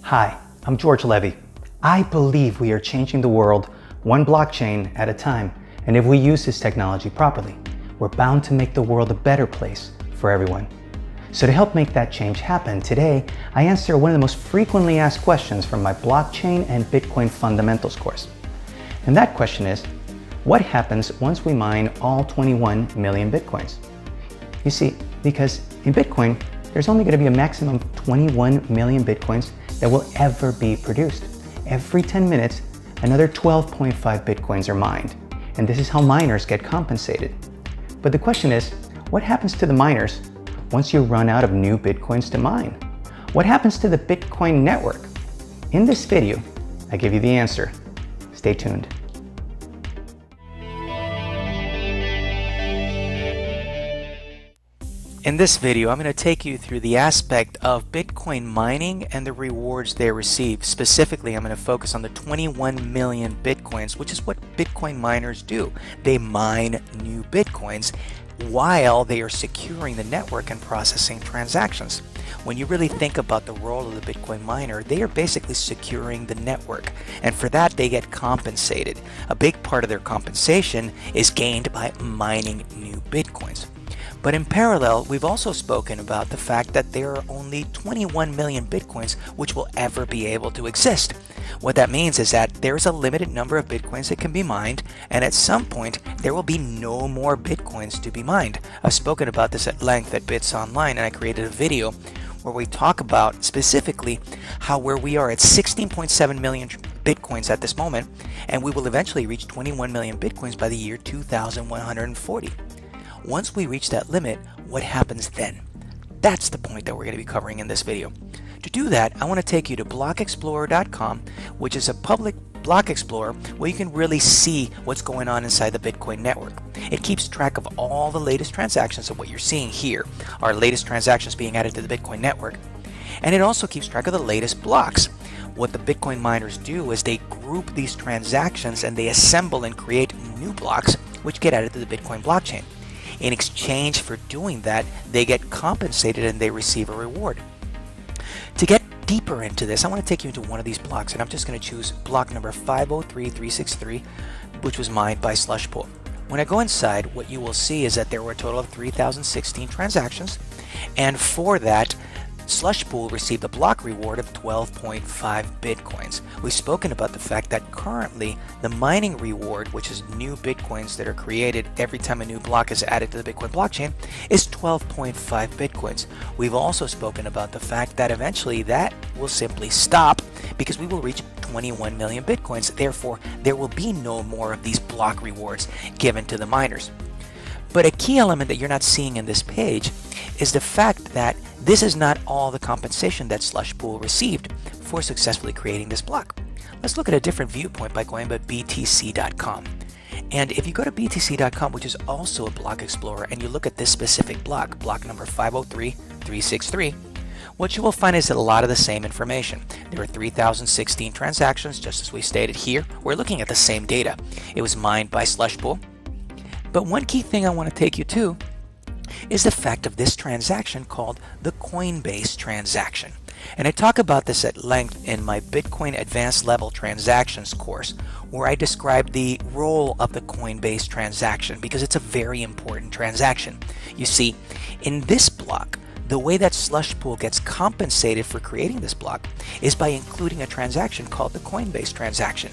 Hi, I'm George Levy. I believe we are changing the world one blockchain at a time, and if we use this technology properly, we're bound to make the world a better place for everyone. So to help make that change happen, today I answer one of the most frequently asked questions from my Blockchain and Bitcoin Fundamentals course. And that question is, what happens once we mine all 21 million Bitcoins? You see, because in Bitcoin, there's only going to be a maximum of 21 million Bitcoins that will ever be produced. Every 10 minutes, another 12.5 Bitcoins are mined. And this is how miners get compensated. But the question is, what happens to the miners once you run out of new Bitcoins to mine? What happens to the Bitcoin network? In this video, I give you the answer. Stay tuned. In this video, I'm going to take you through the aspect of Bitcoin mining and the rewards they receive. Specifically, I'm going to focus on the 21 million Bitcoins, which is what Bitcoin miners do. They mine new Bitcoins while they are securing the network and processing transactions. When you really think about the role of the Bitcoin miner, they are basically securing the network, and for that they get compensated. A big part of their compensation is gained by mining new Bitcoins. But in parallel, we've also spoken about the fact that there are only 21 million Bitcoins which will ever be able to exist. What that means is that there's a limited number of Bitcoins that can be mined, and at some point there will be no more Bitcoins to be mined. I've spoken about this at length at Bits Online, and I created a video where we talk about specifically how where we are at 16.7 million Bitcoins at this moment, and we will eventually reach 21 million Bitcoins by the year 2140. Once we reach that limit, what happens then? That's the point that we're going to be covering in this video. To do that, I want to take you to blockexplorer.com, which is a public block explorer where you can really see what's going on inside the Bitcoin network. It keeps track of all the latest transactions, of what you're seeing here are latest transactions being added to the Bitcoin network. And it also keeps track of the latest blocks. What the Bitcoin miners do is they group these transactions and they assemble and create new blocks which get added to the Bitcoin blockchain. In exchange for doing that, they get compensated and they receive a reward. To get deeper into this, I want to take you into one of these blocks, and I'm just going to choose block number 503363, which was mined by Slushpool. When I go inside, what you will see is that there were a total of 3,016 transactions, and for that, Slushpool received a block reward of 12.5 Bitcoins. We've spoken about the fact that currently the mining reward, which is new Bitcoins that are created every time a new block is added to the Bitcoin blockchain, is 12.5 Bitcoins. We've also spoken about the fact that eventually that will simply stop because we will reach 21 million Bitcoins. Therefore, there will be no more of these block rewards given to the miners. But a key element that you're not seeing in this page is the fact that this is not all the compensation that Slushpool received for successfully creating this block. Let's look at a different viewpoint by going to BTC.com. And if you go to BTC.com, which is also a block explorer, and you look at this specific block, block number 503363, what you will find is a lot of the same information. There are 3,016 transactions, just as we stated here. We're looking at the same data. It was mined by Slushpool. But one key thing I want to take you to is the fact of this transaction called the Coinbase transaction. And I talk about this at length in my Bitcoin Advanced Level Transactions course, where I describe the role of the Coinbase transaction because it's a very important transaction. You see, in this block, the way that Slushpool gets compensated for creating this block is by including a transaction called the Coinbase transaction.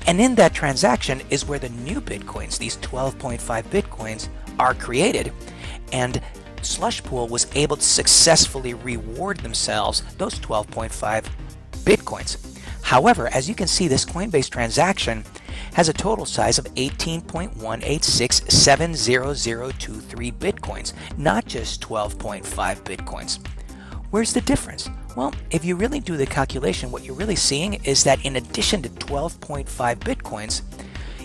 And in that transaction is where the new Bitcoins, these 12.5 Bitcoins, are created. And Slushpool was able to successfully reward themselves those 12.5 Bitcoins. However, as you can see, this Coinbase transaction has a total size of 18.1867023 Bitcoins, not just 12.5 Bitcoins. Where's the difference? Well, if you really do the calculation, what you're really seeing is that in addition to 12.5 Bitcoins,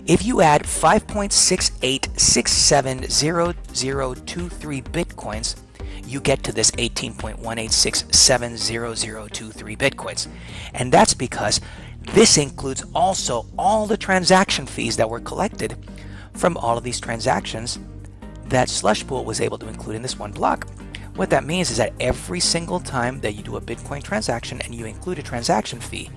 if you add 5.68670023 Bitcoins, you get to this 18.1867023 Bitcoins. And that's because this includes also all the transaction fees that were collected from all of these transactions that Slushpool was able to include in this one block. What that means is that every single time that you do a Bitcoin transaction and you include a transaction fee,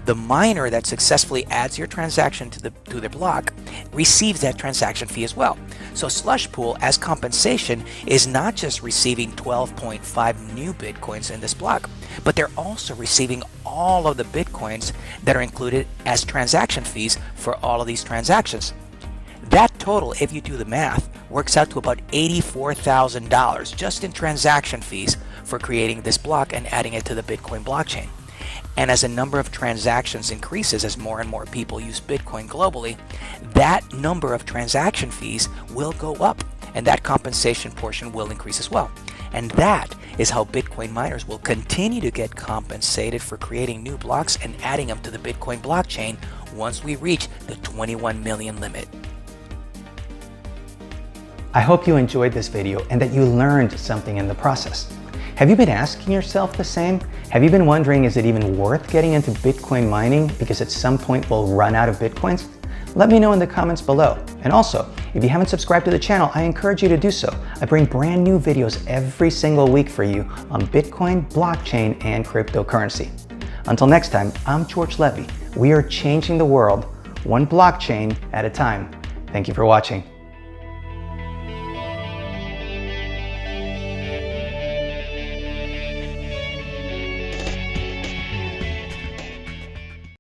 the miner that successfully adds your transaction to the block receives that transaction fee as well. So Slush Pool, as compensation, is not just receiving 12.5 new Bitcoins in this block, but they're also receiving all of the Bitcoins that are included as transaction fees for all of these transactions. That total, if you do the math, works out to about $84,000 just in transaction fees for creating this block and adding it to the Bitcoin blockchain. And as the number of transactions increases, as more and more people use Bitcoin globally, that number of transaction fees will go up, and that compensation portion will increase as well. And that is how Bitcoin miners will continue to get compensated for creating new blocks and adding them to the Bitcoin blockchain once we reach the 21 million limit. I hope you enjoyed this video and that you learned something in the process. Have you been asking yourself the same? Have you been wondering, is it even worth getting into Bitcoin mining because at some point we'll run out of Bitcoins? Let me know in the comments below. And also, if you haven't subscribed to the channel, I encourage you to do so. I bring brand new videos every single week for you on Bitcoin, blockchain, and cryptocurrency. Until next time, I'm George Levy. We are changing the world one blockchain at a time. Thank you for watching.